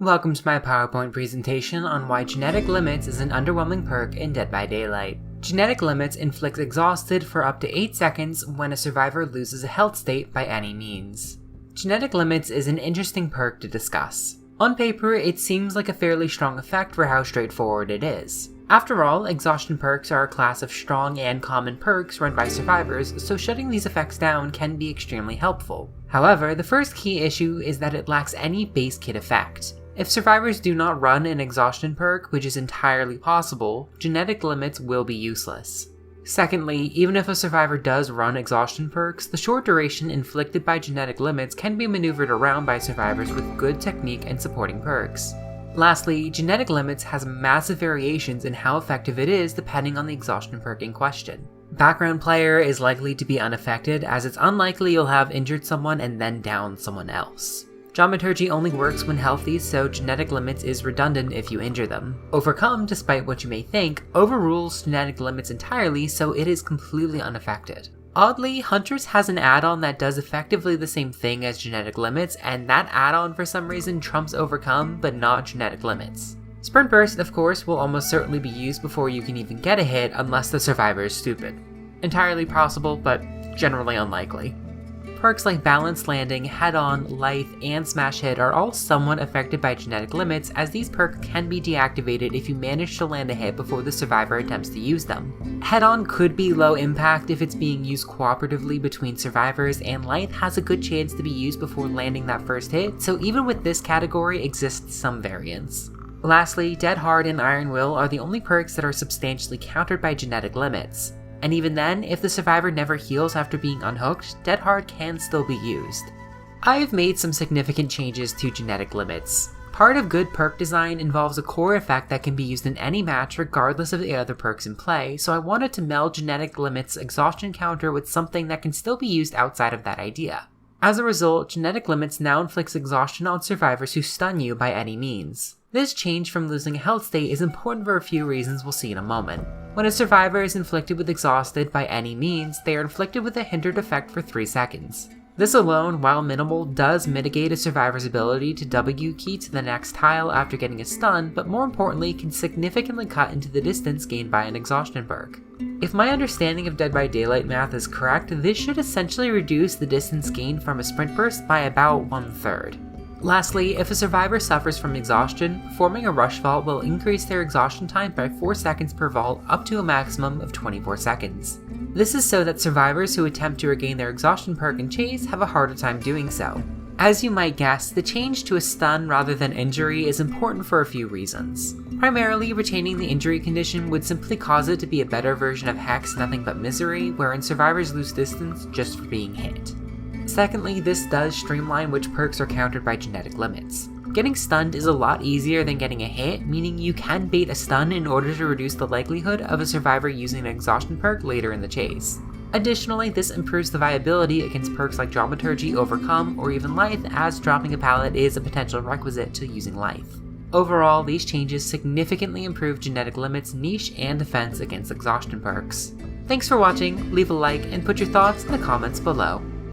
Welcome to my PowerPoint presentation on why Genetic Limits is an underwhelming perk in Dead by Daylight. Genetic Limits inflicts exhausted for up to 8 seconds when a survivor loses a health state by any means. Genetic Limits is an interesting perk to discuss. On paper, it seems like a fairly strong effect for how straightforward it is. After all, exhaustion perks are a class of strong and common perks run by survivors, so shutting these effects down can be extremely helpful. However, the first key issue is that it lacks any base kit effect. If survivors do not run an exhaustion perk, which is entirely possible, Genetic Limits will be useless. Secondly, even if a survivor does run exhaustion perks, the short duration inflicted by Genetic Limits can be maneuvered around by survivors with good technique and supporting perks. Lastly, Genetic Limits has massive variations in how effective it is depending on the exhaustion perk in question. Background player is likely to be unaffected, as it's unlikely you'll have injured someone and then downed someone else. Dramaturgy only works when healthy, so Genetic Limits is redundant if you injure them. Overcome, despite what you may think, overrules Genetic Limits entirely, so it is completely unaffected. Oddly, Hunters has an add-on that does effectively the same thing as Genetic Limits, and that add-on for some reason trumps Overcome, but not Genetic Limits. Sprint Burst, of course, will almost certainly be used before you can even get a hit unless the survivor is stupid. Entirely possible, but generally unlikely. Perks like Balanced Landing, Head-On, Life, and Smash Hit are all somewhat affected by Genetic Limits, as these perks can be deactivated if you manage to land a hit before the survivor attempts to use them. Head-On could be low impact if it's being used cooperatively between survivors, and Life has a good chance to be used before landing that first hit, so even with this category exists some variance. Lastly, Dead Hard and Iron Will are the only perks that are substantially countered by Genetic Limits. And even then, if the survivor never heals after being unhooked, Dead Hard can still be used. I have made some significant changes to Genetic Limits. Part of good perk design involves a core effect that can be used in any match regardless of the other perks in play, so I wanted to meld Genetic Limits' exhaustion counter with something that can still be used outside of that idea. As a result, Genetic Limits now inflicts exhaustion on survivors who stun you by any means. This change from losing a health state is important for a few reasons we'll see in a moment. When a survivor is inflicted with exhausted by any means, they are inflicted with a hindered effect for 3 seconds. This alone, while minimal, does mitigate a survivor's ability to W key to the next tile after getting a stun, but more importantly can significantly cut into the distance gained by an exhaustion perk. If my understanding of Dead by Daylight math is correct, this should essentially reduce the distance gained from a sprint burst by about 1/3. Lastly, if a survivor suffers from exhaustion, performing a rush vault will increase their exhaustion time by 4 seconds per vault up to a maximum of 24 seconds. This is so that survivors who attempt to regain their exhaustion perk and chase have a harder time doing so. As you might guess, the change to a stun rather than injury is important for a few reasons. Primarily, retaining the injury condition would simply cause it to be a better version of Hex Nothing But Misery, wherein survivors lose distance just for being hit. Secondly, this does streamline which perks are countered by Genetic Limits. Getting stunned is a lot easier than getting a hit, meaning you can bait a stun in order to reduce the likelihood of a survivor using an exhaustion perk later in the chase. Additionally, this improves the viability against perks like Dramaturgy, Overcome, or even Life, as dropping a pallet is a potential requisite to using Life. Overall, these changes significantly improve Genetic Limits' niche and defense against exhaustion perks. Thanks for watching, leave a like, and put your thoughts in the comments below.